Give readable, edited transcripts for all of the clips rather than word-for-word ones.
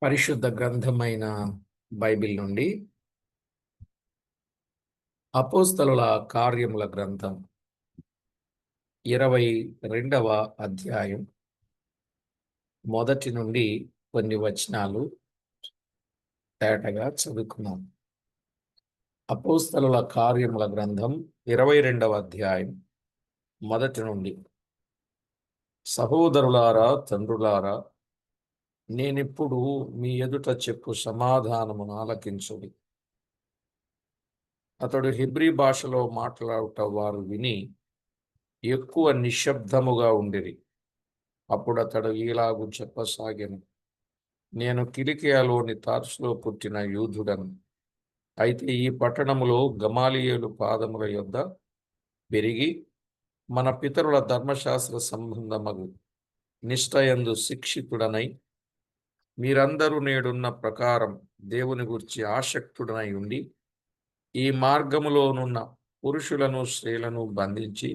పరిశుద్ధ గ్రంథమైన బైబిల్ నుండి అపోస్తలుల కార్యముల గ్రంథం 22వ అధ్యాయం మొదటి నుండి కొన్ని వచనాలు తేటగా చదువుకున్నాం. అపోస్తలుల కార్యముల గ్రంథం 22వ అధ్యాయం మొదటి నుండి. సహోదరులారా, తండ్రులారా, నేనిప్పుడు మీ ఎదుట చెప్పు సమాధానమును ఆలకించుడి. అతడు హెబ్రీ భాషలో మాట్లాడుట వారు విని ఎక్కువ నిశ్శబ్దముగా ఉండిరి. అప్పుడు అతడు ఈలాగు చెప్పసాగాను, నేను కిలికియాలోని తార్సులో పుట్టిన యూదుడను. అయితే ఈ పట్టణములో గమాలియేలు పాదముల యొద్ద పెరిగి మన పితరుల ధర్మశాస్త్ర సంబంధమగు నిష్ఠయందు శిక్షితుడనై, మీరందరూ నేడున్న ప్రకారం దేవుని గురించి ఆసక్తుడనై ఉండి, ఈ మార్గములోనున్న పురుషులను స్త్రీలను బంధించి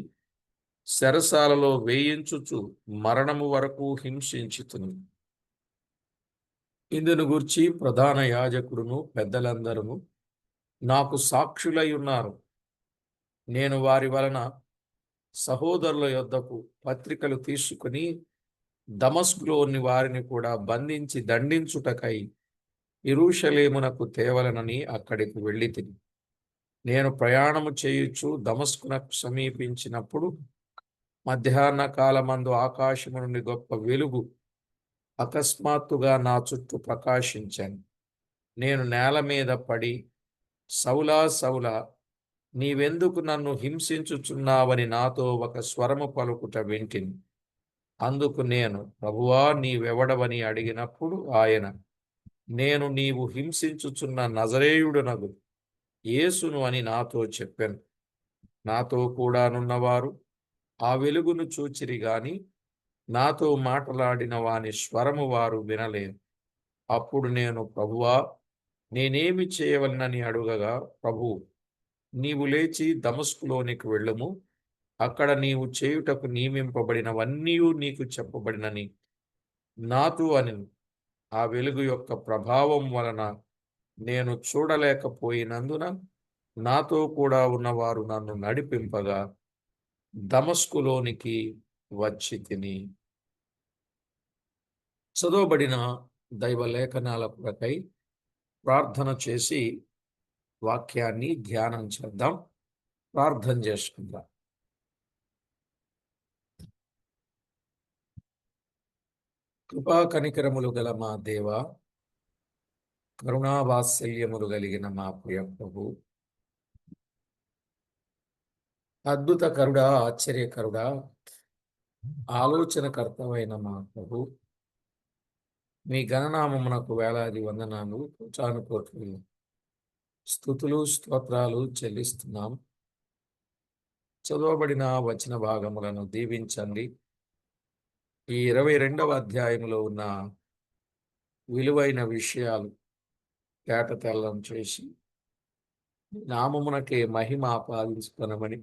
చెరసాలలో వేయించుచు మరణము వరకు హింసించుతును. ఇందును గూర్చి ప్రధాన యాజకుడును పెద్దలందరూ నాకు సాక్షులై ఉన్నారు. నేను వారి వలన సహోదరుల యొద్దకు పత్రికలు తీసుకుని దమస్కులోని వారిని కూడా బంధించి దండించుటకై యెరూషలేమునకు తేవలనని అక్కడికి వెళ్ళితిని. నేను ప్రయాణము చేయుచు దమస్కునకు సమీపించినప్పుడు మధ్యాహ్న కాలమందు ఆకాశము నుండి గొప్ప వెలుగు అకస్మాత్తుగా నా చుట్టూ ప్రకాశించాను. నేను నేల మీద పడి, సౌలా సౌలా, నీవెందుకు నన్ను హింసించుచున్నావని నాతో ఒక స్వరము పలుకుట వింటిని. అందుకు నేను, ప్రభువా, నీవెవడవని అడిగినప్పుడు ఆయన, నేను నీవు హింసించుచున్న నజరేయుడనగు యేసును అని నాతో చెప్పాను. నాతో కూడా నున్నవారు ఆ వెలుగును చూచిరి గాని నాతో మాట్లాడిన వాని స్వరము వారు వినలేదు. అప్పుడు నేను, ప్రభువా, నేనేమి చేయవలనని అడుగగా, ప్రభు, నీవు లేచి దమస్కులోనికి వెళ్ళుము, అక్కడ నీవు చేయుటకు నియమింపబడినవన్నీ నీకు చెప్పబడినని నాతో అని. ఆ వెలుగు యొక్క ప్రభావం వలన నేను చూడలేకపోయినందున నాతో కూడా ఉన్నవారు నన్ను నడిపింపగా దమస్కులోనికి వచ్చి తిని. చదవబడిన దైవ లేఖనాల కొరకై ప్రార్థన చేసి వాక్యాన్ని ధ్యానం చేద్దాం. ప్రార్థన చేసుకుందాం. కృపా కనికరములు గల మా దేవ, కరుణావాత్సల్యములు కలిగిన మా ప్రియ ప్రభు, అద్భుతకరుడా, ఆశ్చర్యకరుడా, ఆలోచనకర్తమైన మా ప్రభు, మీ గణనామమునకు వేలాది వందనాలు, కోటానుకోట్లు స్తుతులు స్తోత్రాలు చెల్లిస్తున్నాం. చదవబడిన వచన భాగములను దీవించండి. ఈ 22వ అధ్యాయంలో ఉన్న విలువైన విషయాలు తేటతెల్లం చేసి నామమునకే మహిమ ఆపాదించుకొనమని,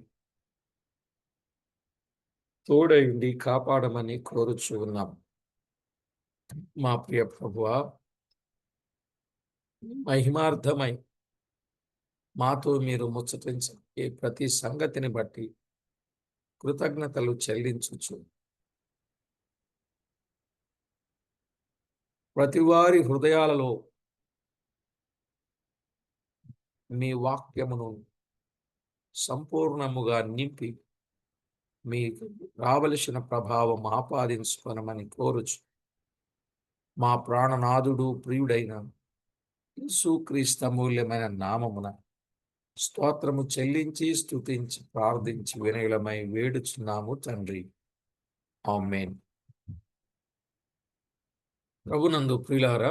తోడయుండి కాపాడమని కోరుచు ఉన్నాం. మా ప్రియ ప్రభువా, మహిమార్థమై మాతో మీరు ముచ్చటించే ప్రతి సంగతిని బట్టి కృతజ్ఞతలు చెల్లించుచు, ప్రతివారి హృదయాలలో మీ వాక్యమును సంపూర్ణముగా నింపి మీకు రావలసిన ప్రభావం ఆపాదించుకొనమని కోరుచు, మా ప్రాణనాథుడు ప్రియుడైన యేసుక్రీస్తు అమూల్యమైన నామమున స్తోత్రము చెల్లించి స్తుతించి ప్రార్థించి వినయులమై వేడుచున్నాము తండ్రి. ఆమేన్. ప్రభునందు ప్రియులారా,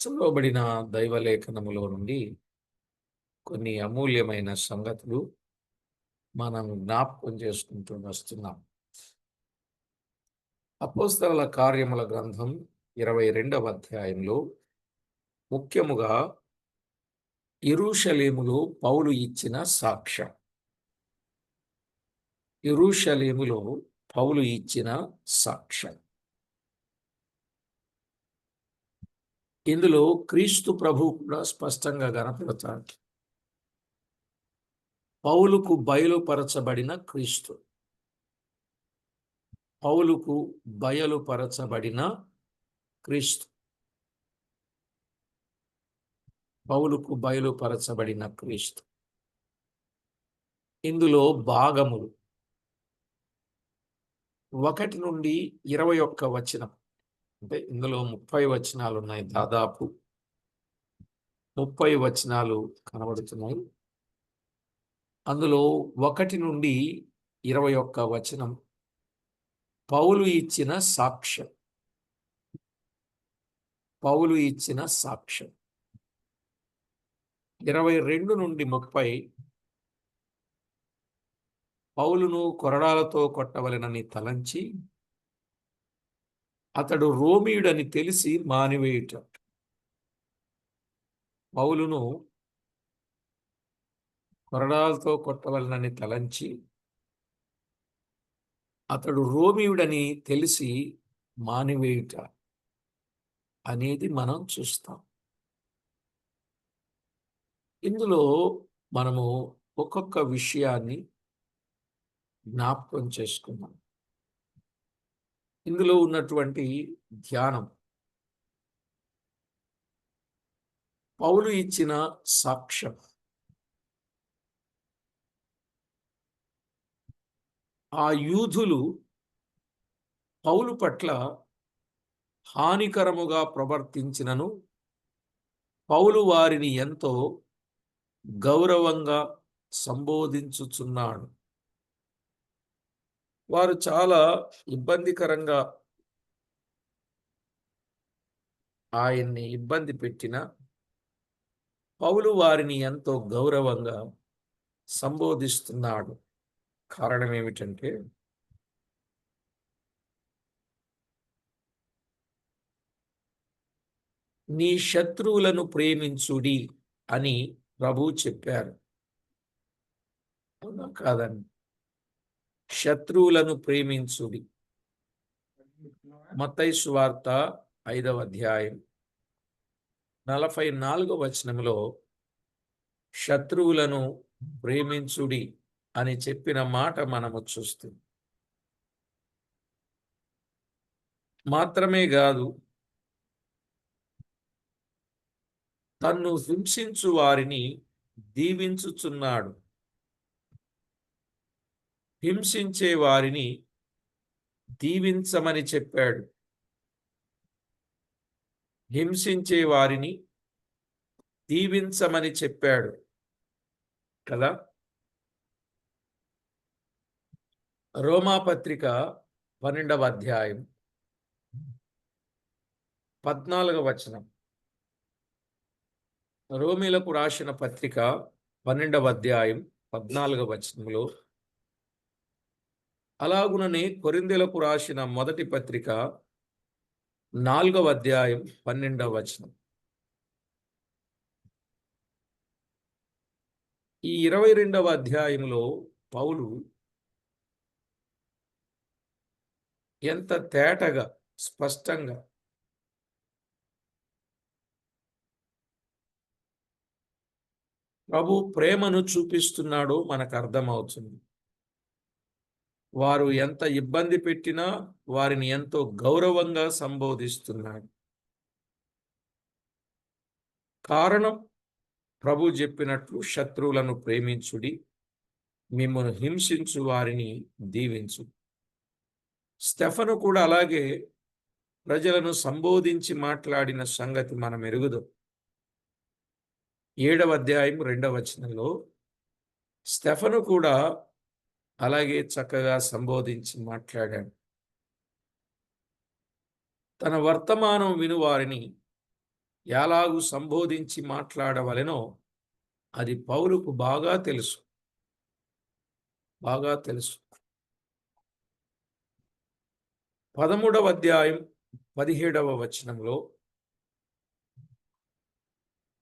చదవబడిన దైవలేఖనములో నుండి కొన్ని అమూల్యమైన సంగతులు మనం జ్ఞాపకం చేసుకుంటూ వస్తున్నాం. అపోస్తలుల కార్యముల గ్రంథం 22వ అధ్యాయంలో ముఖ్యముగా యెరూషలేములో పౌలు ఇచ్చిన సాక్ష్యం. యెరూషలేములో పౌలు ఇచ్చిన సాక్ష్యం. ఇందులో క్రీస్తు ప్రభు కూడా స్పష్టంగా కనపడతాడు. పౌలుకు బయలుపరచబడిన క్రీస్తు. పౌలుకు బయలుపరచబడిన క్రీస్తు. పౌలుకు బయలుపరచబడిన క్రీస్తు. ఇందులో భాగములు 1 నుండి 21 వచనం. అంటే ఇందులో 30 వచనాలు ఉన్నాయి. దాదాపు 30 వచనాలు కనబడుతున్నాయి. అందులో 1 నుండి 21 వచనం పౌలు ఇచ్చిన సాక్ష్యం. పౌలు ఇచ్చిన సాక్ష్యం. 22 నుండి 30 పౌలును కొరడాలతో కొట్టవలెనని తలంచి అతడు రోమీయుడని తెలిసి మానివేయుట. పౌలును కొరడాలతో కొట్టవలనని తలంచి అతడు రోమీయుడని తెలిసి మానివేయుట అనేది మనం చూస్తాం. ఇందులో మనము ఒక్కొక్క విషయాన్ని జ్ఞాపకం చేసుకున్నాం. ఇందులో ఉన్నటువంటి ధ్యానం పౌలు ఇచ్చిన సాక్ష్యం. ఆ యూదులు పౌలు పట్ల హానికరముగా ప్రవర్తించినను పౌలు వారిని ఎంతో గౌరవంగా సంబోధించుచున్నాడు. వారు చాలా ఇబ్బందికరంగా ఆయన్ని ఇబ్బంది పెట్టిన పౌలు వారిని ఎంతో గౌరవంగా సంబోధిస్తున్నాడు. కారణం ఏమిటంటే నీ శత్రువులను ప్రేమించుడి అని ప్రభు చెప్పారు. అవునా కాదండి? శత్రువులను ప్రేమించుడి. మత్తయి సువార్త 5వ అధ్యాయం 44వ వచనంలో శత్రువులను ప్రేమించుడి అని చెప్పిన మాట మనము చూస్తాం. మాత్రమే కాదు, తన్ను హింసించు వారిని దీవించుచున్నాడు. హింసించే వారిని దీవించమని చెప్పాడు. హింసించే వారిని దీవించమని చెప్పాడు కదా. రోమాపత్రిక 12వ అధ్యాయం 14వ వచనం. రోమీలకు రాసిన పత్రిక 12వ అధ్యాయం 14వ వచనంలో, అలాగుననే కొరింథీయులకు రాసిన మొదటి పత్రిక 4వ అధ్యాయం 12వ వచనం. ఈ 22వ అధ్యాయంలో పౌలు ఎంత తేటగా, స్పష్టంగా ప్రభు ప్రేమను చూపిస్తున్నాడో మనకు అర్థమవుతుంది. వారు ఎంత ఇబ్బంది పెట్టినా వారిని ఎంతో గౌరవంగా సంబోధిస్తున్నాడు. కారణం ప్రభు చెప్పినట్లు శత్రువులను ప్రేమించుడి, మిమ్మల్ని హింసించు వారిని దీవించు. స్టెఫను కూడా అలాగే ప్రజలను సంబోధించి మాట్లాడిన సంగతి మనం ఎరుగుదాం. 7వ అధ్యాయం 2వ వచనంలో స్టెఫను కూడా అలాగే చక్కగా సంబోధించి మాట్లాడాడు. తన వర్తమానం వినువారిని ఎలాగూ సంబోధించి మాట్లాడవలెనో అది పౌలుకు బాగా తెలుసు. బాగా తెలుసు. 13వ అధ్యాయం 17వ వచనంలో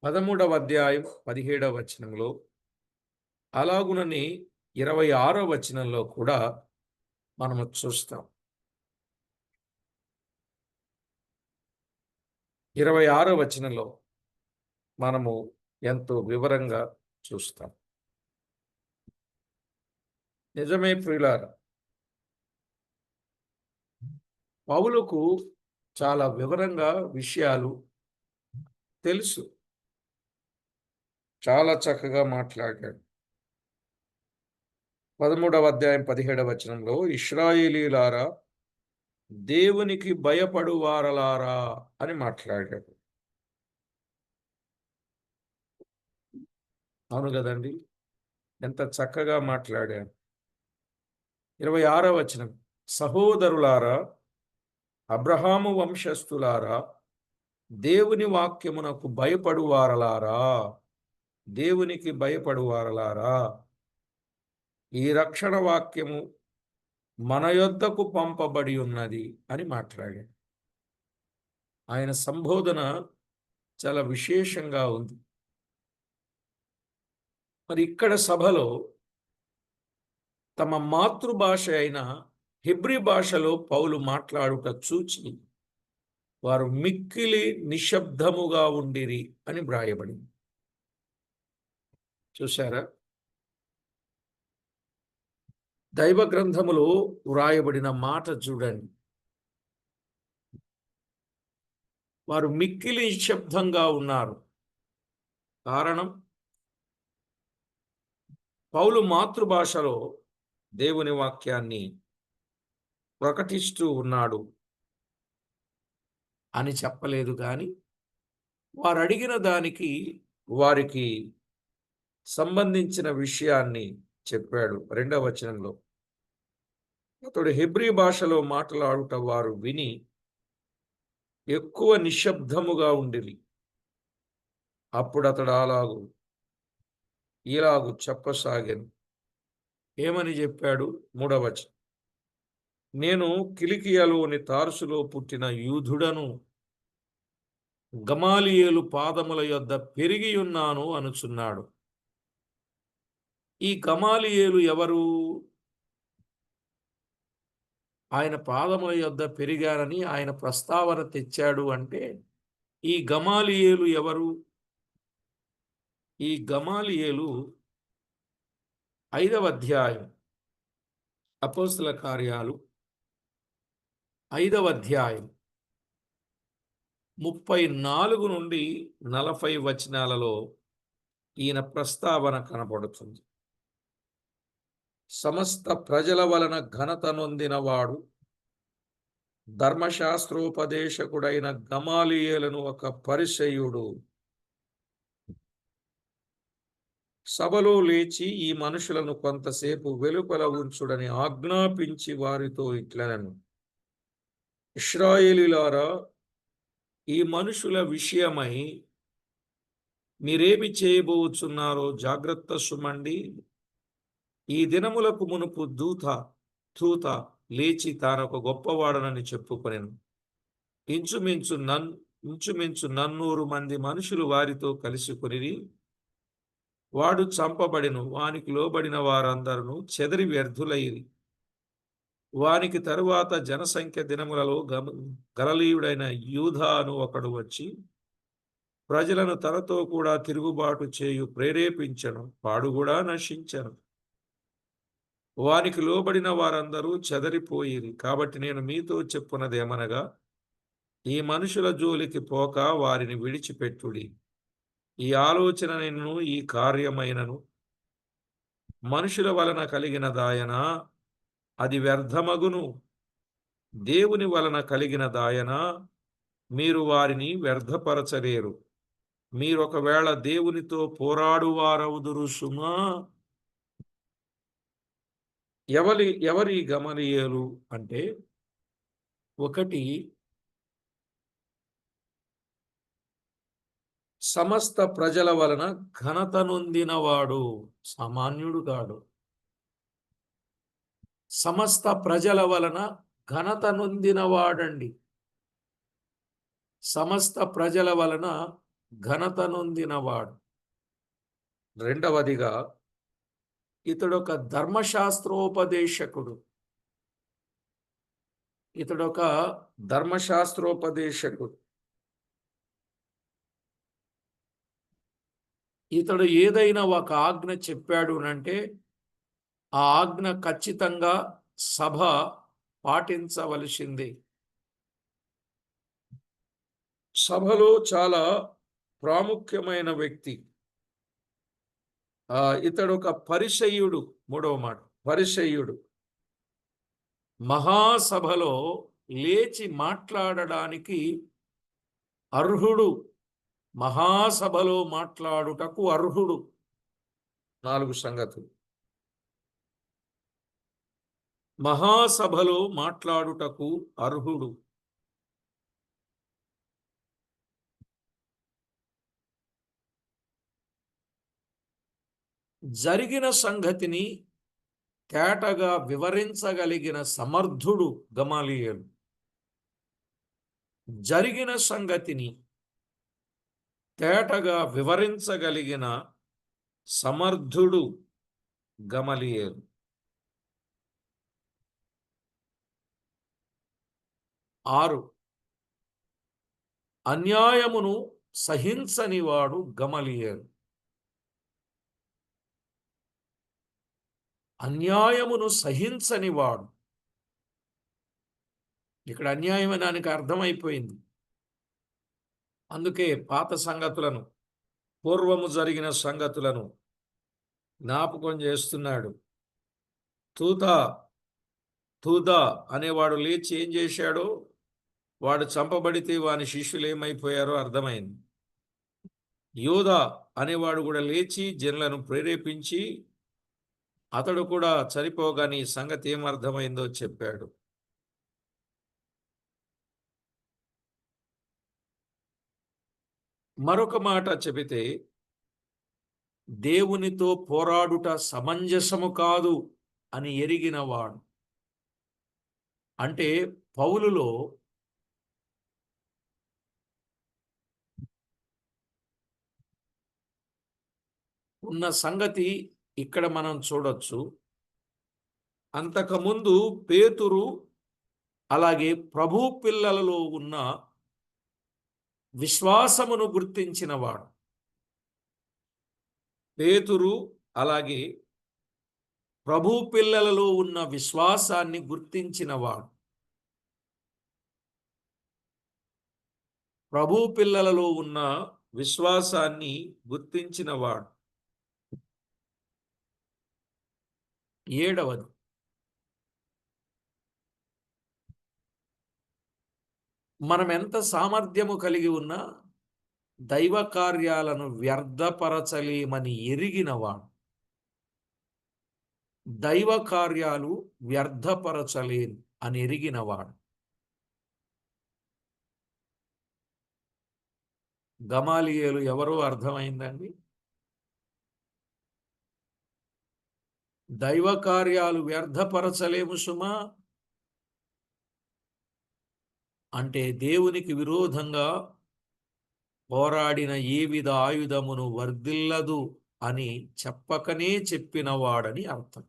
13వ అధ్యాయం 17వ వచనంలో అలాగునని 26వ వచనంలో కూడా మనము చూస్తాం. 26వ వచనంలో మనము ఎంతో వివరంగా చూస్తాం. నిజమే ప్రియులారా, పౌలుకు చాలా వివరంగా విషయాలు తెలుసు. చాలా చక్కగా మాట్లాడాడు. 13వ అధ్యాయం 17వ వచనంలో, ఇశ్రాయేలీయులారా, దేవునికి భయపడువారలారా అని మాట్లాడాడు. అవును కదండి, ఎంత చక్కగా మాట్లాడాడు. 26వ వచనం, సహోదరులారా, అబ్రహాము వంశస్థులారా, దేవుని వాక్యమునకు భయపడువారలారా, దేవునికి భయపడువారలారా, ఈ రక్షణ వాక్యము మన యొద్దకు పంపబడి ఉన్నది అని మాట్లాడాడు. ఆయన సంబోధన చాలా విశేషంగా ఉంది. మరి ఇక్కడ సభలో తమ మాతృభాష అయిన హెబ్రీ భాషలో పౌలు మాట్లాడుట చూచి వారు మిక్కిలి నిశ్శబ్దముగా ఉండిరి అని వ్రాయబడింది. చూశారా? దైవ గ్రంథములో వ్రాయబడిన మాట చూడండి. వారు మిక్కిలి నిశ్శబ్దంగా ఉన్నారు. కారణం, పౌలు మాతృభాషలో దేవుని వాక్యాన్ని ప్రకటిస్తూ ఉన్నాడు అని చెప్పలేదు, కానీ వారు అడిగిన దానికి వారికి సంబంధించిన విషయాన్ని చెప్పాడు. 2వ వచనంలో, అతడు హెబ్రీ భాషలో మాట్లాడుట వారు విని ఎక్కువ నిశ్శబ్దముగా ఉండిరి. అప్పుడు అతడు ఇలాగు చెప్పసాగాను. ఏమని చెప్పాడు? 3వ వచనం, నేను కిలికియలోని తార్సులో పుట్టిన యూదుడను, గమాలియేలు పాదముల యొద్ద పెరిగి ఉన్నాను అనుచున్నాడు. ఈ గమాలియేలు ఎవరు? ఆయన పాదముల యొద్ద పెరిగారని ఆయన ప్రస్తావన తెచ్చాడు అంటే, ఈ గమాలియేలు ఎవరు? ఈ గమాలియేలు 5వ అధ్యాయం, అపోస్తల కార్యాలు 5వ అధ్యాయం 34 నుండి 40 వచనాలలో ఈయన ప్రస్తావన కనబడుతుంది. సమస్త ప్రజల వలన ఘనత నొందినవాడు, ధర్మశాస్త్రోపదేశకుడైన గమాలియేలును ఒక పరిసయ్యుడు సభలో లేచి ఈ మనుషులను కొంతసేపు వెలుపల ఉంచుడని ఆజ్ఞాపించి వారితో ఇట్లనెను, ఇశ్రాయేలీయులారా, ఈ మనుషుల విషయమై మీరేమి చేయబోచున్నారో జాగ్రత్త సుమండి. ఈ దినములకు మునుపు దూత లేచి తానొక గొప్పవాడనని చెప్పుకొనెను. ఇంచుమించు 900 మంది మనుషులు వారితో కలిసి కొనిరి. వాడు చంపబడెను. వానికి లోబడిన వారందరూ చెదరి వ్యర్థులైరి. వానికి తరువాత జనసంఖ్య దినములలో గలిలయుడైన యూదా అను ఒకడు వచ్చి ప్రజలను తనతో కూడా తిరుగుబాటు చేయు ప్రేరేపించను. వాడు కూడా నశించను. వానికి లోబడిన వారందరూ చెదరిపోయిరి. కాబట్టి నేను మీతో చెప్పున్నదేమనగా, ఈ మనుషుల జోలికి పోక వారిని విడిచిపెట్టుడి. ఈ ఆలోచన నిన్ను, ఈ కార్యమైనను మనుషుల వలన కలిగిన దాయన అది వ్యర్థమగును. దేవుని వలన కలిగిన దాయన మీరు వారిని వ్యర్థపరచలేరు. మీరొకవేళ దేవునితో పోరాడువారవుదురు సుమా. ఎవరి గమలియేలు అంటే, ఒకటి సమస్త ప్రజల వలన ఘనత నొందినవాడు, సామాన్యుడు కాడు. సమస్త ప్రజల వలన ఘనత నొందినవాడండి. సమస్త ప్రజల వలన ఘనత నొందినవాడు. రెండవదిగా, ఇతడొక ధర్మశాస్త్రోపదేశకుడు. ఇతడొక ధర్మశాస్త్రోపదేశకుడు. ఇతడు ఏదైనా ఒక ఆజ్ఞ చెప్పాడు అంటే ఆ ఆజ్ఞ ఖచ్చితంగా సభ పాటించవలసిందే. సభలో చాలా ప్రాముఖ్యమైన వ్యక్తి. ఇతడు ఒక పరిసయ్యుడు. మూడవ మాట, పరిసయ్యుడు. మహాసభలో లేచి మాట్లాడడానికి అర్హుడు. మహాసభలో మాట్లాడుటకు అర్హుడు. 4 సంగతులు. మహాసభలో మాట్లాడుటకు అర్హుడు. జరిగిన సంగతిని తేటగా వివరించగలిగిన సమర్థుడు గమాలియేలు. జరిగిన సంగతిని తేటగా వివరించగలిగిన సమర్థుడు గమలియేలు. 6, అన్యాయమును సహించనివాడు గమలియేలు. అన్యాయమును సహించనివాడు. ఇక్కడ అన్యాయం దానికి అర్థమైపోయింది. అందుకే పాత సంగతులను, పూర్వము జరిగిన సంగతులను జ్ఞాపకం చేస్తున్నాడు. తూతా తూదా అనేవాడు లేచి ఏం చేశాడో, వాడు చంపబడితే వాని శిష్యులు ఏమైపోయారో అర్థమైంది. యోధా అనేవాడు కూడా లేచి జనులను ప్రేరేపించి అతడు కూడా చనిపోగానే ఈ సంగతి ఏమర్థమైందో చెప్పాడు. మరొక మాట చెబితే, దేవునితో పోరాడుట సమంజసము కాదు అని ఎరిగినవాడు. అంటే పౌలులో ఉన్న సంగతి ఇక్కడ మనం చూడొచ్చు. అంతకుముందు పేతురు అలాగే ప్రభు పిల్లలలో ఉన్న విశ్వాసమును గుర్తించినవాడు. పేతురు అలాగే ప్రభు పిల్లలలో ఉన్న విశ్వాసాన్ని గుర్తించినవాడు. ప్రభు పిల్లలలో ఉన్న విశ్వాసాన్ని గుర్తించినవాడు. 7, మనం ఎంత సామర్థ్యము కలిగి ఉన్నా దైవ కార్యాలను వ్యర్థపరచలేమని ఎరిగినవాడు. దైవ కార్యాలు వ్యర్థపరచలేను అని ఎరిగినవాడు. గమాలియేలు ఎవరో అర్థమైందండి? దైవ కార్యాలు వ్యర్థపరచలేము సుమా అంటే దేవునికి విరోధంగా పోరాడిన ఏ విధ ఆయుధమును వర్ధిల్లదు అని చెప్పకనే చెప్పినవాడని అర్థం.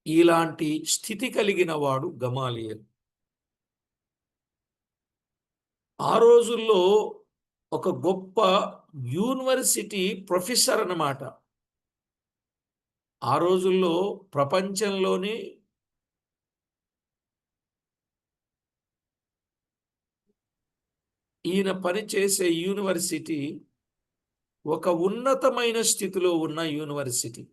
ఇలాంటి స్థితి కలిగిన వాడు గమాలియేలు. ఆ రోజుల్లో ఒక గొప్ప యూనివర్సిటీ ప్రొఫెసర్ అన్నమాట. ఆ రోజుల్లో ప్రపంచంలోనే ఈయన పనిచేసే యూనివర్సిటీ ఒక ఉన్నతమైన స్థితిలో ఉన్న యూనివర్సిటీ.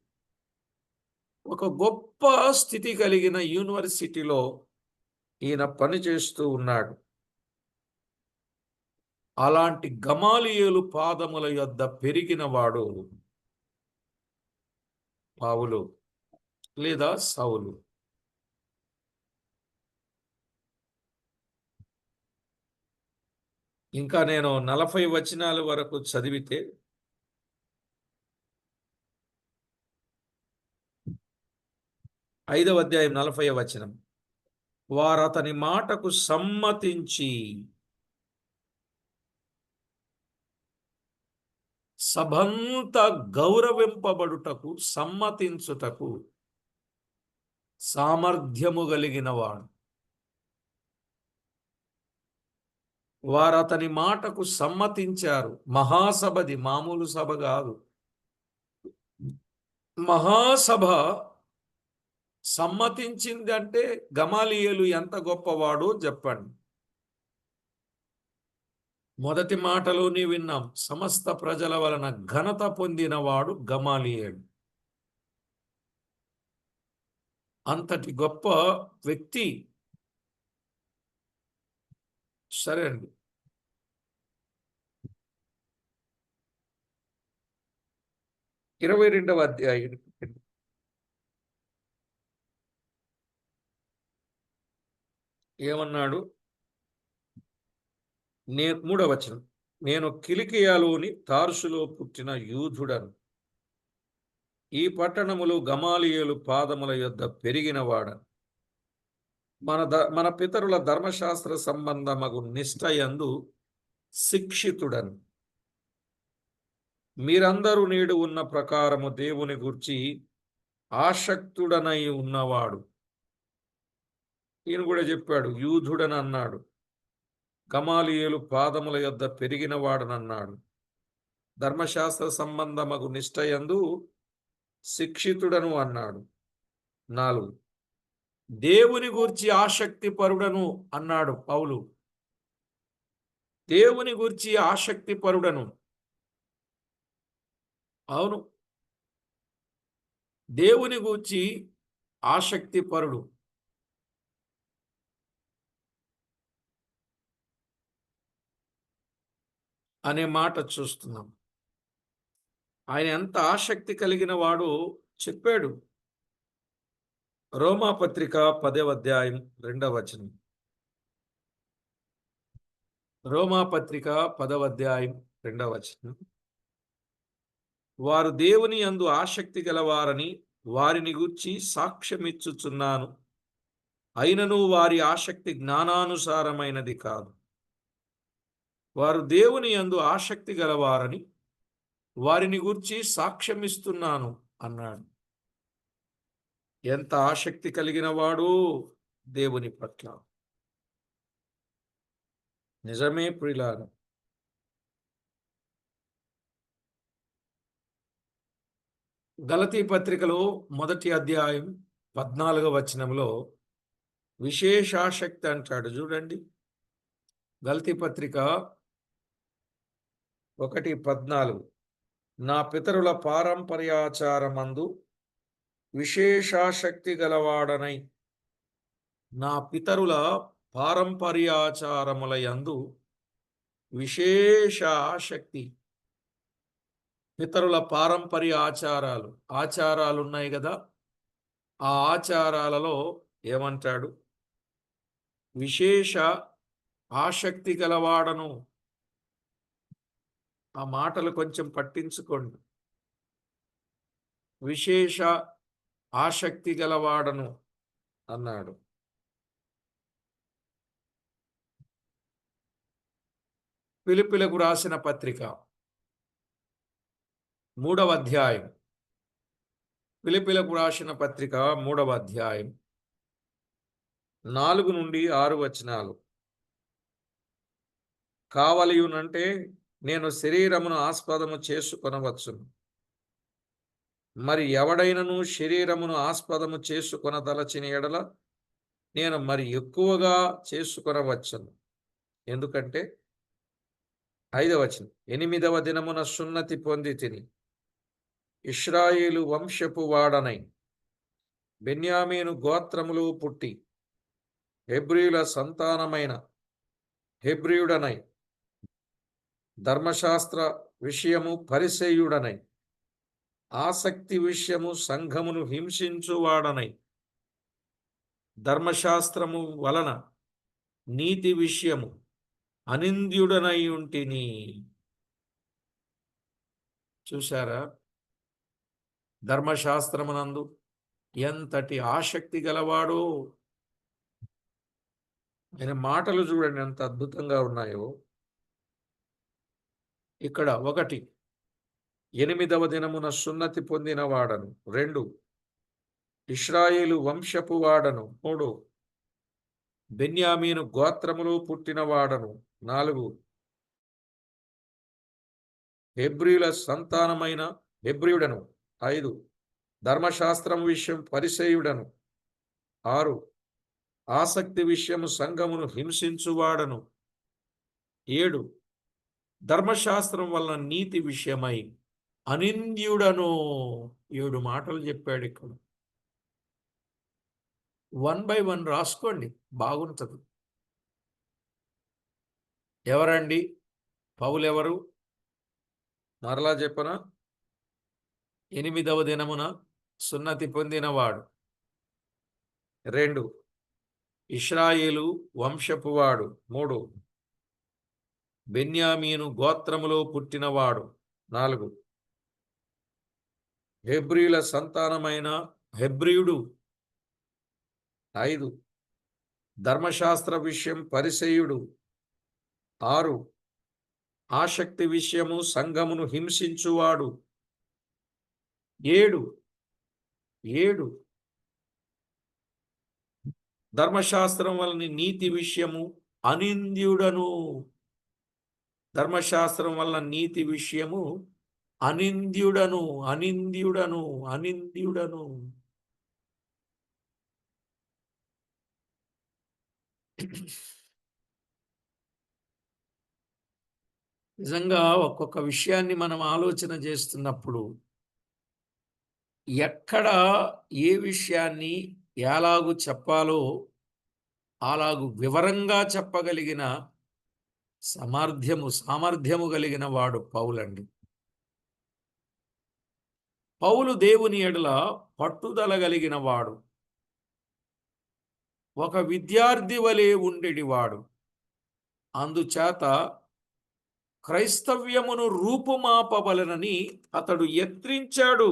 ఒక గొప్ప స్థితి కలిగిన యూనివర్సిటీలో ఈయన పనిచేస్తూ ఉన్నాడు. అలాంటి గమాలియేలు పాదముల యొద్ద పెరిగినవాడు పౌలు లేదా సౌలు. ఇంకా నేను 40 వచనాల వరకు చదివితే 5వ అధ్యాయం 40వ వచనం. వారతని మాటకు సమ్మతించి సభంత గౌరవింపబడుటకు సమ్మతించుటకు సామర్థ్యము కలిగినవాడు. వారు అతని మాటకు సమ్మతించారు. మహాసభది, మామూలు సభ కాదు. మహాసభ సమ్మతించిందంటే గమాలియేలు ఎంత గొప్పవాడో చెప్పండి. మొదటి మాటలోనే విన్నాం, సమస్త ప్రజల వలన ఘనత పొందినవాడు గమాలియేలు. అంతటి గొప్ప వ్యక్తి. సరే అండి. 22వ అధ్యాయం ఏమన్నాడు? 3వ వచనం, నేను కిలికియాలోని తార్సులో పుట్టిన యూదుడను. ఈ పట్టణములో గమాలియేలు పాదముల యొద్ద పెరిగినవాడను. మన పితరుల ధర్మశాస్త్ర సంబంధమగు నిష్ఠయందు శిక్షితుడను. మీరందరూ నేడు ఉన్న ప్రకారము దేవుని గూర్చి ఆసక్తుడనై ఉన్నవాడు. ఈయన కూడా చెప్పాడు, యూదుడని అన్నాడు. గమాలియేలు పాదముల యొద్ద పెరిగినవాడనన్నాడు. ధర్మశాస్త్ర సంబంధమగు నిష్ఠయందు శిక్షితుడను అన్నాడు. 4, దేవుని గూర్చి ఆసక్తి పరుడను అన్నాడు పౌలు. దేవుని గూర్చి ఆసక్తి పరుడను. అవును, దేవుని గూర్చి ఆసక్తి పరుడు. అనే మాట చూస్తున్నాం. ఆయన ఎంత ఆసక్తి కలిగిన వాడో చెప్పాడు. రోమాపత్రిక 10వ అధ్యాయం 2వ వచనం. రోమాపత్రిక 10వ అధ్యాయం 2వ వచనం. వారు దేవుని యందు ఆసక్తి గలవారని వారిని గూర్చి సాక్ష్యమిచ్చుచున్నాను. అయినను వారి ఆసక్తి జ్ఞానానుసారమైనది కాదు. వారు దేవుని యందు ఆసక్తి గలవారని వారిని గూర్చి సాక్ష్యమిస్తున్నాను అన్నాడు. ఎంత ఆసక్తి కలిగిన వాడు దేవుని పట్ల. నిజమే ప్రియులారా. గలతీ పత్రికలో 1వ అధ్యాయం 14వ వచనంలో విశేషాసక్తి అంటాడు చూడండి. గలతీ పత్రిక 1:14, నా పితరుల పారంపర్యాచారమందు విశేషాసక్తి గలవాడనై. నా పితరుల పారంపర్యాచారముల యందు విశేష ఆసక్తి. పితరుల పారంపర్య ఆచారాలు ఉన్నాయి కదా, ఆ ఆచారాలలో ఏమంటాడు? విశేష ఆసక్తి గలవాడను. ఆ మాటలు కొంచెం పట్టించుకోండి. విశేష ఆసక్తి గలవాడను అన్నాడు. ఫిలిప్పీలకు రాసిన పత్రిక 3వ అధ్యాయం. ఫిలిప్పీలకు రాసిన పత్రిక 3వ అధ్యాయం 4 నుండి 6 వచనాలు. కావలియునంటే నేను శరీరమును ఆస్పదము చేసుకొనవచ్చును. మరి ఎవడైనను శరీరమును ఆస్పదము చేసుకొనదలచిన ఎడల నేను మరి ఎక్కువగా చేసుకొనవచ్చును. ఎందుకంటే 5వ వచనం, 8వ దినమున సున్నతి పొంది తిని ఇశ్రాయేలు వంశపు వాడనై బెన్యామీను గోత్రములు పుట్టి హెబ్రీయుల సంతానమైన హెబ్రీయుడనై ధర్మశాస్త్ర విషయము పరిసయ్యుడనై ఆసక్తి విషయము సంఘమును హింసించువాడనై ధర్మశాస్త్రము వలన నీతి విషయము అనింద్యుడనై ఉంటిని. చూశారా? ధర్మశాస్త్రమునందు ఎంతటి ఆసక్తి గలవాడో. ఆయన మాటలు చూడండి ఎంత అద్భుతంగా ఉన్నాయో. ఇక్కడ 1, 8వ దినమున సున్నతి పొందిన వాడను. 2, ఇశ్రాయేలు వంశపు వాడను. 3, బెన్యామీను గోత్రములో పుట్టినవాడను. 4 హెబ్రీయుల సంతానమైన హెబ్రీయుడను. 5 ధర్మశాస్త్రం విషయం పరిసయ్యుడను. 6 ఆసక్తి విషయము సంఘమును హింసించువాడను. 7 ధర్మశాస్త్రం వలన నీతి విషయమై అనింద్యుడను. 7 మాటలు చెప్పాడు ఇక్కడ. 1 by 1 రాసుకోండి, బాగుంటుంది. ఎవరండి పౌలు? ఎవరు? మరలా చెప్పనా? 8వ దినమున సున్నతి పొందినవాడు. 2 ఇశ్రాయేలు వంశపువాడు. 3 బెన్యామీను గోత్రములో పుట్టినవాడు. 4 హెబ్రీయుల సంతానమైన హెబ్రీయుడు. 5 ధర్మశాస్త్ర విషయం పరిసయ్యుడు. 6 ఆసక్తి విషయము సంఘమును హింసించువాడు. 7 ధర్మశాస్త్రం వలన నీతి విషయము అనింద్యుడను. ధర్మశాస్త్రం వలన నీతి విషయము అనింద్యుడను. అనింద్యుడను. అనింద్యుడను. నిజంగా ఒక్కొక్క విషయాన్ని మనం ఆలోచన చేస్తున్నప్పుడు ఎక్కడ ఏ విషయాన్ని ఎలాగు చెప్పాలో అలాగు వివరంగా చెప్పగలిగిన సామర్థ్యము కలిగిన వాడు పౌలండి. పౌలు దేవుని ఎడల పట్టుదల కలిగిన వాడు. ఒక విద్యార్థి వలె ఉండేటివాడు. అందుచేత క్రైస్తవ్యమును రూపుమాపవలనని అతడు యత్నించాడు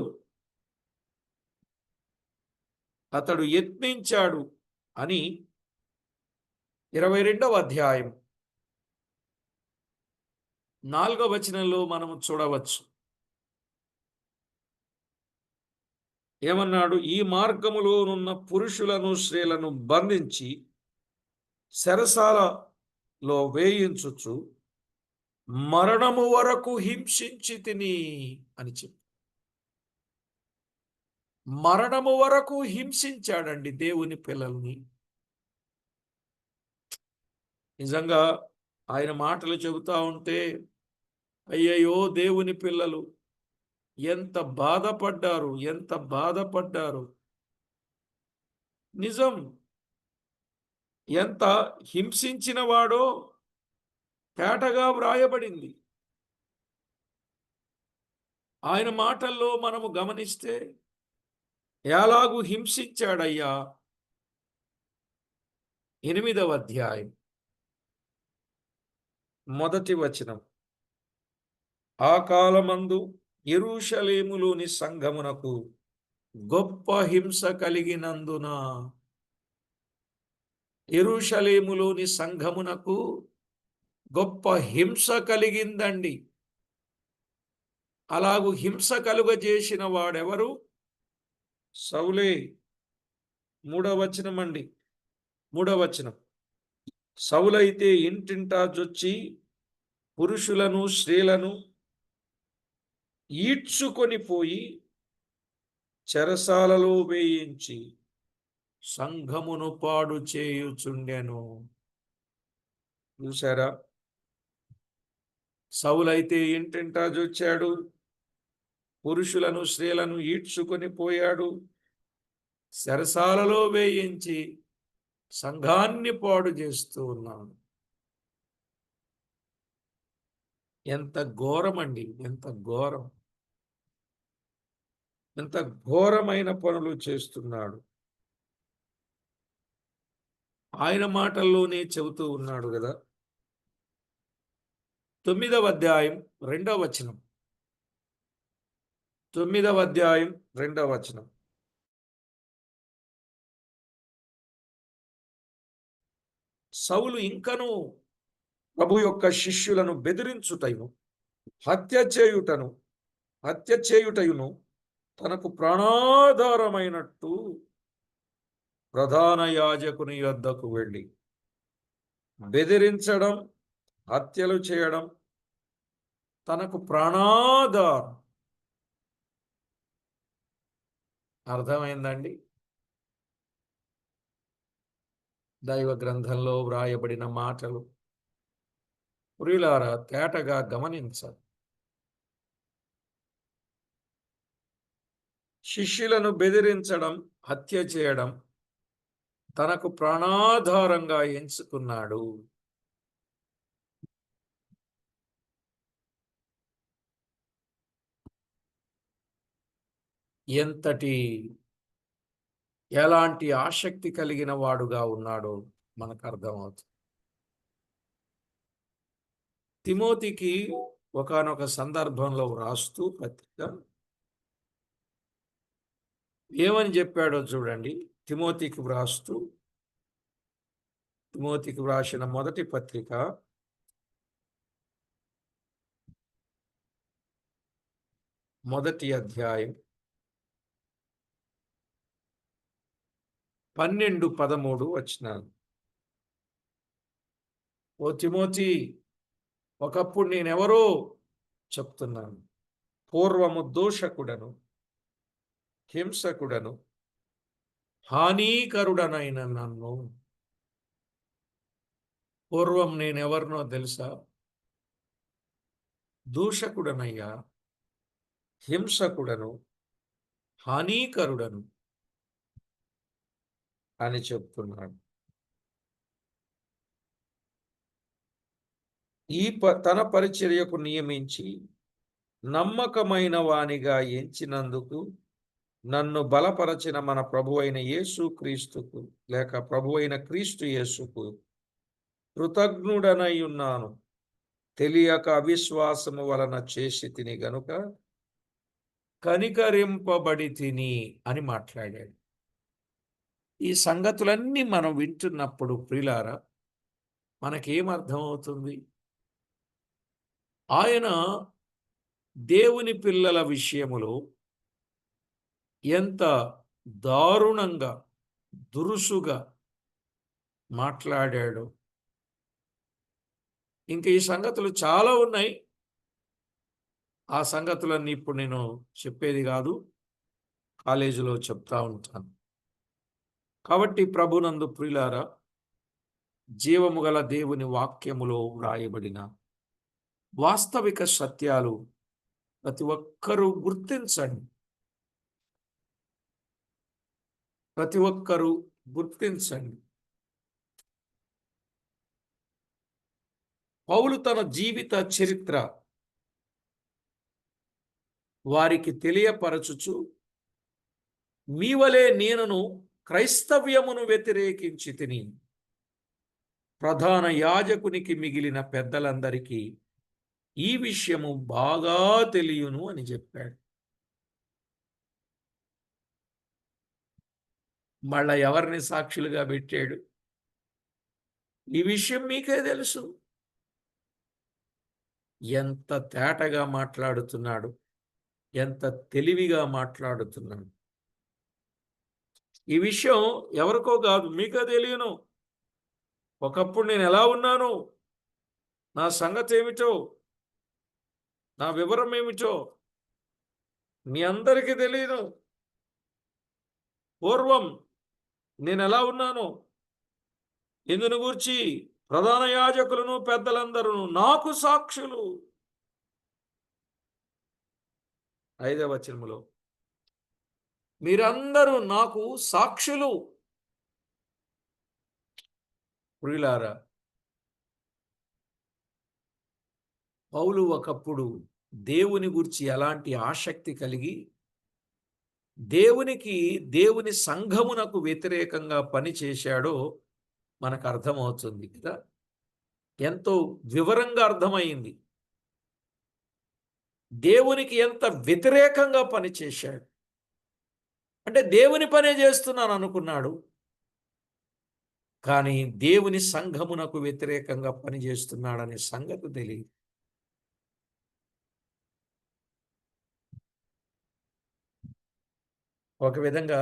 అని 22వ అధ్యాయం 4వ వచనంలో మనము చూడవచ్చు. ఏమన్నాడు? ఈ మార్గములోనున్న పురుషులను స్త్రీలను బంధించి చెరసాలలో వేయించుచు మరణము వరకు హింసించితిని అని చెప్పి మరణము వరకు హింసించాడండి దేవుని పిల్లల్ని. నిజంగా ఆయన మాటలు చెబుతా ఉంటే అయ్యయ్యో దేవుని పిల్లలు ఎంత బాధపడ్డారు. నిజం. ఎంత హింసించిన వాడో తేటగా వ్రాయబడింది. ఆయన మాటల్లో మనము గమనిస్తే ఎలాగూ హింసించాడయ్యా. 8వ అధ్యాయం 1వ వచనం. ఆ కాలమందు యెరూషలేములోని సంఘమునకు గొప్ప హింస కలిగినందున. యెరూషలేములోని సంఘమునకు గొప్ప హింస కలిగిందండి. అలాగు హింస కలుగజేసిన వాడెవరు? సౌలే. 3వ వచనం అండి. 3వ వచనం. సౌలైతే ఇంటింటా జొచ్చి పురుషులను స్త్రీలను ఈడ్చుకొని పోయి చెరసాలలో వేయించి సంఘమును పాడు చేయుచుండెను. చూసారా? సౌలైతే ఇంటింటా జొచ్చాడు, పురుషులను స్త్రీలను ఈడ్చుకొని పోయాడు, చెరసాలలో వేయించి సంఘాన్ని పాడు చేస్తూ ఉన్నాడు. ఎంత ఘోరమండి! ఎంత ఘోరం! ఎంత ఘోరమైన పనులు చేస్తున్నాడు. ఆయన మాటల్లోనే చెబుతూ ఉన్నాడు కదా. 9వ అధ్యాయం 2వ వచనం. 9వ అధ్యాయం 2వ వచనం. సౌలు ఇంకను ప్రభు యొక్క శిష్యులను బెదిరించుటయును హత్య చేయుటయును తనకు ప్రాణాధారమైనట్టు ప్రధాన యాజకుని యొద్దకు వెళ్ళి బెదిరించడం, హత్యలు చేయడం, తనకు ప్రాణాధారం. అర్థమైందండి? దైవ గ్రంథంలో వ్రాయబడిన మాటలు ప్రియులారా తేటగా గమనించాలి. శిష్యులను బెదిరించడం, హత్య చేయడం తనకు ప్రాణాధారంగా ఎంచుకున్నాడు. ఎంతటి ఎలాంటి ఆసక్తి కలిగిన వాడుగా ఉన్నాడో మనకు అర్థమవుతుంది. తిమోతికి ఒకానొక సందర్భంలో వ్రాస్తూ పత్రిక ఏమని చెప్పాడో చూడండి. తిమోతికి వ్రాసిన మొదటి పత్రిక 1వ అధ్యాయం 12, 13 వచనాలు. ఓ తిమోతి, ఒకప్పుడు నేనెవరో చెప్తున్నాను. పూర్వము దూషకుడను, హింసకుడను, హానికరుడనైన నన్ను. పూర్వం నేనెవరినో తెలుసా? దూషకుడనయ్యా, హింసకుడను, హానికరుడను అని చెప్తున్నాడు. తన పరిచర్యకు నియమించి నమ్మకమైన వానిగా ఎంచినందుకు నన్ను బలపరచిన మన ప్రభువైన యేసు క్రీస్తుకు లేక ప్రభువైన క్రీస్తు యేసుకు కృతజ్ఞుడనై ఉన్నాను. తెలియక అవిశ్వాసము వలన చేసి తిని గనుక కనికరింపబడి తిని అని మాట్లాడాడు. ఈ సంగతులన్నీ మనం వింటున్నప్పుడు ప్రియులారా మనకేమర్థమవుతుంది? ఆయన దేవుని పిల్లల విషయములో ఎంత దారుణంగా, దురుసుగా మాట్లాడాడో. ఇంక ఈ సంగతులు చాలా ఉన్నాయి. ఆ సంగతులన్నీ ఇప్పుడు నేను చెప్పేది కాదు, కాలేజీలో చెప్తా ఉంటాను. కాబట్టి ప్రభునందు ప్రియులారా, జీవము గల దేవుని వాక్యములో వ్రాయబడిన వాస్తవిక సత్యాలు ప్రతి ఒక్కరూ గుర్తించండి. ప్రతి ఒక్కరూ గుర్తించండి. పౌలు తన జీవిత చరిత్ర వారికి తెలియపరచుచు, మీ వలె నేనును క్రైస్తవ్యమును వ్యతిరేకించి తిని ప్రధాన యాజకునికి మిగిలిన పెద్దలందరికీ ఈ విషయము బాగా తెలియను అని చెప్పాడు. మళ్ళా ఎవరిని సాక్షులుగా పెట్టాడు? ఈ విషయం మీకే తెలుసు. ఎంత తేటగా మాట్లాడుతున్నాడు, ఎంత తెలివిగా మాట్లాడుతున్నాడు. ఈ విషయం ఎవరికో కాదు, మీకే తెలియను. ఒకప్పుడు నేను ఎలా ఉన్నాను, నా సంగతి ఏమిటో, నా వివరం ఏమిటో మీ అందరికీ తెలియను. పూర్వం నేను ఎలా ఉన్నాను, ఇందును గూర్చి ప్రధాన యాజకులను పెద్దలందరూ నాకు సాక్షులు. 5వ వచనములో మీరందరూ నాకు సాక్షులు. ప్రియులారా, పౌలు ఒకప్పుడు దేవుని గురించి ఎలాంటి ఆసక్తి కలిగి దేవుని సంఘమునకు వ్యతిరేకంగా పని చేశాడో మనకు అర్థమవుతుంది కదా. ఎంతో వివరంగా అర్థమైంది. దేవునికి ఎంత వ్యతిరేకంగా పనిచేశాడు అంటే దేవుని పనే చేస్తున్నాను అనుకున్నాడు, కానీ దేవుని సంఘమునకు వ్యతిరేకంగా పనిచేస్తున్నాడనే సంగతి తెలియదు. ఒక విధంగా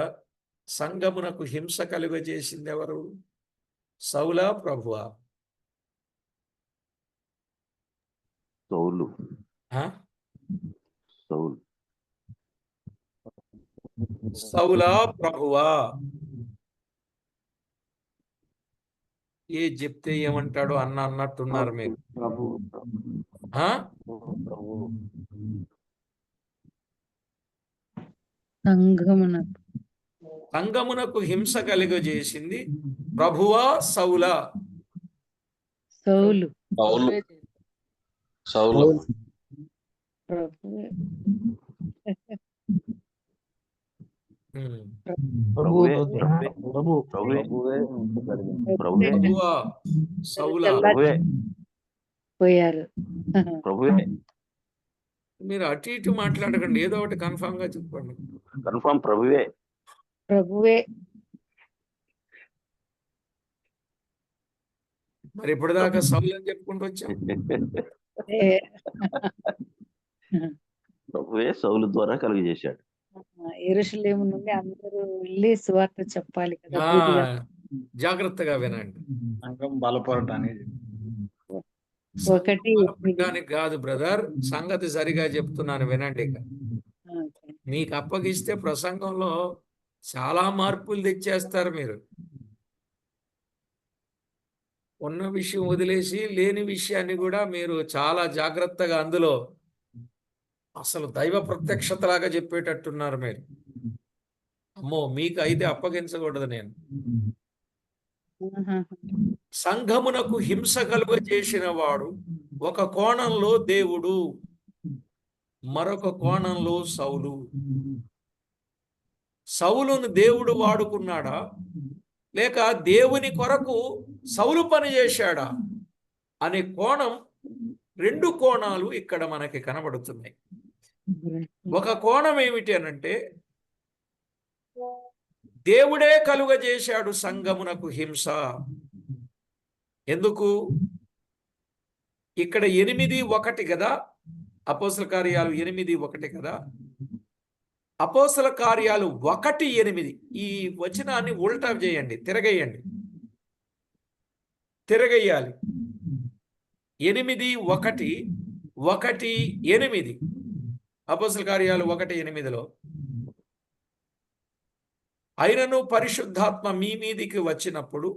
సంఘమునకు హింస కలుగజేసింది ఎవరు? సౌలా ప్రభువా? సౌలు ఆ? సౌలు సౌలా ప్రభువా? ఏ చెప్తే ఏమంటాడు అన్నట్టున్నారు మీరు. ప్రభు ఆ? ప్రభు సంగమునకు హింస కలుగజేసింది ప్రభువా సౌలా? సౌలు. సౌలు సౌలు ప్రభువే. ప్రభువే ప్రభువే ప్రభువే ప్రభువే ప్రభువా సౌలా? ప్రభువే పోయారు. ప్రభువే మీరు అటు ఇటు మాట్లాడకండి, ఏదో ఒకటి కన్ఫామ్ గా చెప్పండి. కన్ఫర్మ్ ప్రభువే ప్రభువే. మరి ఇప్పటిదాకా సౌలు అని చెప్పుకుంటూ వచ్చాం. ప్రభువే సౌలు ద్వారా కలుగజేశాడు. యెరూషలేము నుండి అందరూ వెళ్ళి సువార్త చెప్పాలి కదా. ఆ, బూదిగా. జాగ్రత్తగా వినండి. సంఘం బలపడటానికి. ఒకటి బలపడడానికి కాదు బ్రదర్, సంగతి సరిగా చెప్తున్నాను వినండి. ఇక ఓకే. మీకు అప్పగిస్తే ప్రసంగంలో చాలా మార్పులు తెచ్చేస్తారు మీరు. ఉన్న విషయం వదిలేసి లేని విషయాన్ని కూడా మీరు చాలా జాగ్రత్తగా అందులో అసలు దైవ ప్రత్యక్షతలాగా చెప్పేటట్టున్నారు మీరు. అమ్మో, మీకు అయితే అప్పగించకూడదు నేను. ఆహా. సంఘమునకు హింస కలుగజేసిన వాడు ఒక కోణంలో దేవుడు, మరొక కోణంలో సౌలు. సౌలును దేవుడు వాడుకున్నాడా, లేక దేవుని కొరకు సౌలు పని చేశాడా అనే కోణం, రెండు కోణాలు ఇక్కడ మనకి కనబడుతున్నాయి. ఒక కోణం ఏమిటి అనంటే, దేవుడే కలుగజేశాడు సంఘమునకు హింస. ఎందుకు? ఇక్కడ 8:1 కదా, అపోస్తల కార్యాలు 8:1 కదా. అపోస్తల కార్యాలు 1:8 ఈ వచనాన్ని ఉల్టా చేయండి, తిరగేయండి, తిరగేయాలి. 8:1 1:8 అపోస్తల కార్యాలు 1:8లో, అయినను పరిశుద్ధాత్మ మీ మీదికి వచ్చినప్పుడు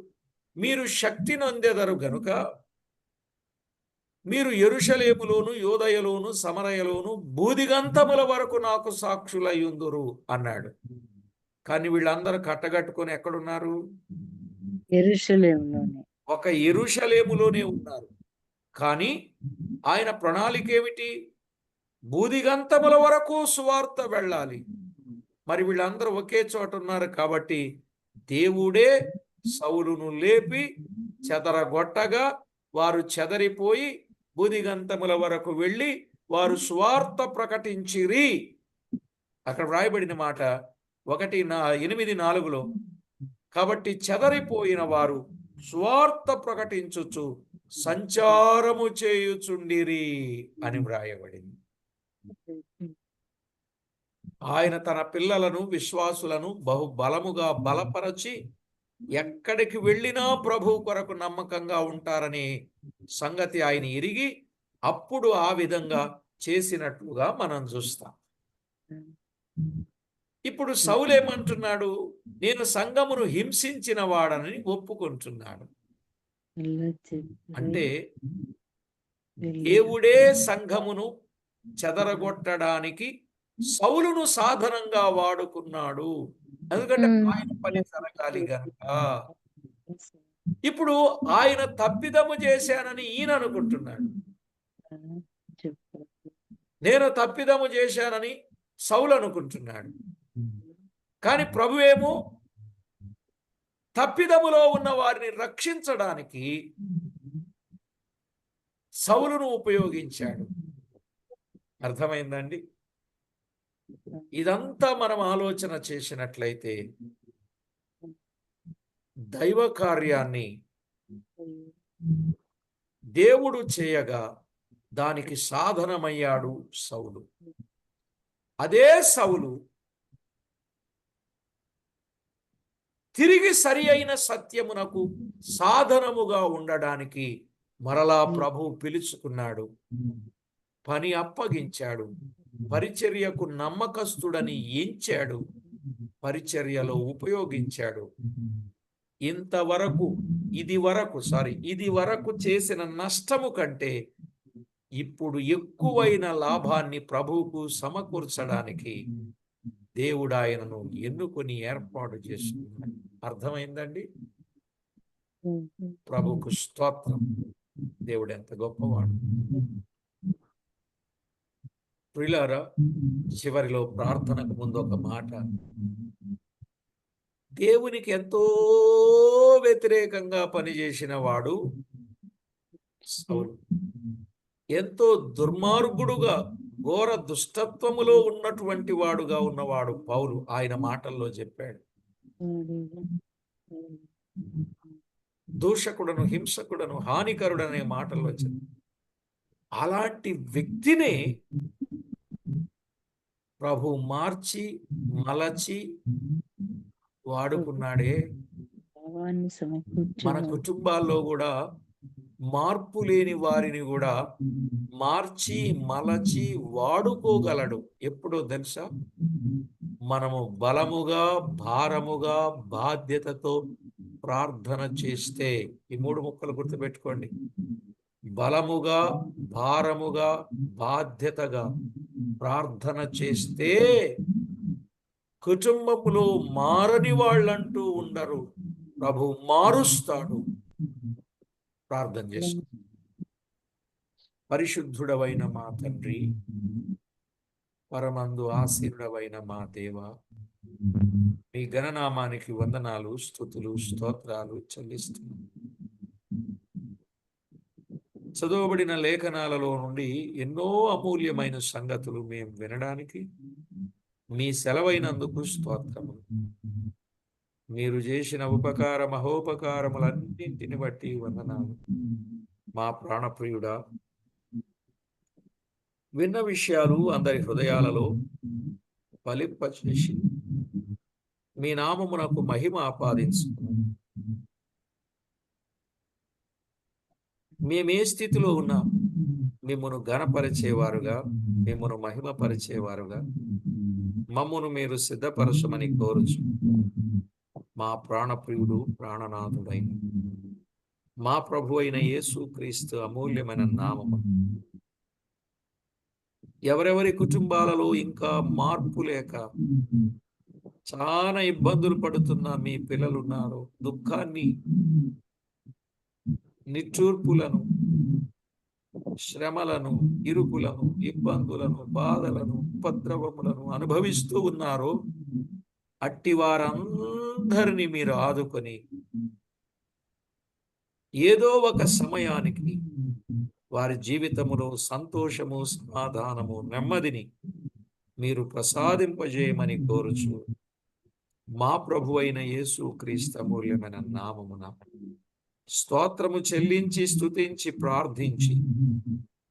మీరు శక్తి నొందెదరు గనుక మీరు యెరూషలేములోను యోదయలోను సమరయలోను బూదిగంతముల వరకు నాకు సాక్షులయ్యుందురు అన్నాడు. కానీ వీళ్ళందరూ కట్టగట్టుకొని ఎక్కడున్నారు? యెరూషలేములోనే. ఒక యెరూషలేములోనే ఉన్నారు. కానీ ఆయన ప్రణాళిక ఏమిటి? బూదిగంతముల వరకు సువార్త వెళ్ళాలి. మరి వీళ్ళందరూ ఒకే చోట ఉన్నారు కాబట్టి దేవుడే సౌలును లేపి చెదరగొట్టగా వారు చెదరిపోయి బూదిగంతముల వరకు వెళ్ళి వారు సువార్త ప్రకటించిరి. అక్కడ వ్రాయబడిన మాట 1:8-4లో, కాబట్టి చెదరిపోయిన వారు సువార్త ప్రకటించుచు సంచారము చేయుచుండిరి అని వ్రాయబడింది. ఆయన తన పిల్లలను, విశ్వాసులను బహుబలముగా బలపరచి ఎక్కడికి వెళ్ళినా ప్రభు కొరకు నమ్మకంగా ఉంటారనే సంగతి ఆయన ఎరిగి అప్పుడు ఆ విధంగా చేసినట్లుగా మనం చూస్తాం. ఇప్పుడు సౌలు ఏమంటున్నాడు? నేను సంఘమును హింసించిన వాడని ఒప్పుకుంటున్నాడు. అంటే దేవుడే సంఘమును చెదరగొట్టడానికి సౌలును సాధనంగా వాడుకున్నాడు. ఎందుకంటే ఆయన పని జరగాలి గనుక. ఇప్పుడు ఆయన తప్పిదము చేశానని ఈయన అనుకుంటున్నాడు. నేను తప్పిదము చేశానని సౌలు అనుకుంటున్నాడు. కానీ ప్రభువేమో తప్పిదములో ఉన్న వారిని రక్షించడానికి సౌలును ఉపయోగించాడు. అర్థమైందండి? ఇదంతా మనం ఆలోచన చేసినట్లయితే దైవ కార్యాన్ని దేవుడు చేయగా దానికి సాధనమయ్యాడు సౌలు. అదే సౌలు తిరిగి సరి అయిన సత్యమునకు సాధనముగా ఉండడానికి మరలా ప్రభు పిలుచుకున్నాడు. పని అప్పగించాడు, పరిచర్యకు నమ్మకస్తుడని ఎంచాడు, పరిచర్యలో ఉపయోగించాడు. ఇది వరకు చేసిన నష్టము కంటే ఇప్పుడు ఎక్కువైన లాభాన్ని ప్రభువుకు సమకూర్చడానికి దేవుడు ఆయనను ఎన్నుకొని ఏర్పాటు చేసుకున్నాడు. అర్థమైందండి? ప్రభువుకు స్తోత్రం. దేవుడు ఎంత గొప్పవాడు. ప్రియులారా, చివరిలో ప్రార్థనకు ముందు ఒక మాట. దేవునికి ఎంతో వ్యతిరేకంగా పనిచేసిన వాడు సౌలు. ఎంతో దుర్మార్గుడుగా ఘోర దుష్టత్వములో ఉన్నటువంటి వాడుగా ఉన్నవాడు పౌలు. ఆయన మాటల్లో చెప్పాడు, దూషకుడను, హింసకుడను, హానికరుడనే మాటల్లో చెప్పాడు. అలాంటి వ్యక్తినే ప్రభు మార్చి మలచి వాడుకున్నాడే. మన కుటుంబాల్లో కూడా మార్పు లేని వారిని కూడా మార్చి మలచి వాడుకోగలడు. ఎప్పుడో తెలుసా? మనము బలముగా, భారముగా, బాధ్యతతో ప్రార్థన చేస్తే. ఈ 3 ముక్కలు గుర్తుపెట్టుకోండి. బలముగా, భారముగా, బాధ్యతగా ప్రార్థన చేస్తే కుటుంబములో మారని వాళ్ళంటూ ఉండరు. ప్రభు మారుస్తాడు. ప్రార్థన చేస్తూ, పరిశుద్ధుడవైన మా తండ్రి, పరమందు ఆసీనుడవైన మా దేవ, మీ ఘననామానికి వందనాలు, స్తుతులు, స్తోత్రాలు చెల్లిస్తున్నాం. చదవబడిన లేఖనాలలో నుండి ఎన్నో అమూల్యమైన సంగతులు మేము వినడానికి మీ సెలవైనందుకు స్తోత్రములు. మీరు చేసిన ఉపకార మహోపకారములన్నింటిని బట్టి వందనాలు. మా ప్రాణప్రియుడా, విన్న విషయాలు అందరి హృదయాలలో ఫలింపచేసి మీ నామమునకు మహిమ ఆపాదించు. మేమే స్థితిలో ఉన్నా మిమ్మును ఘనపరిచేవారుగా, మిమ్మును మహిమపరిచేవారుగా మమ్మును మీరు సిద్ధపరచమని కోరుచు. మా ప్రాణప్రియుడు, ప్రాణనాథుడైన మా ప్రభు అయిన యేసు క్రీస్తు అమూల్యమైన నామము, ఎవరెవరి కుటుంబాలలో ఇంకా మార్పు లేక చాలా ఇబ్బందులు పడుతున్న మీ పిల్లలున్నారో, దుఃఖాన్ని, నిట్టూర్పులను, శ్రమలను, ఇరుకులను, ఇబ్బందులను, బాధలను, ఉపద్రవములను అనుభవిస్తూ ఉన్నారో, అట్టి వారందరినీ మీరు ఆదుకొని ఏదో ఒక సమయానికి వారి జీవితములో సంతోషము, సమాధానము, నెమ్మదిని మీరు ప్రసాదింపజేయమని కోరుచు. మా ప్రభు అయిన యేసు క్రీస్తు అమూల్యమైన నామమున స్తోత్రము చెల్లించి, స్తుతించి, ప్రార్థించి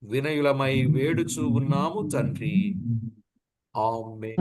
వినయులమై వేడుచూ ఉన్నాము తండ్రి. ఆమేన్.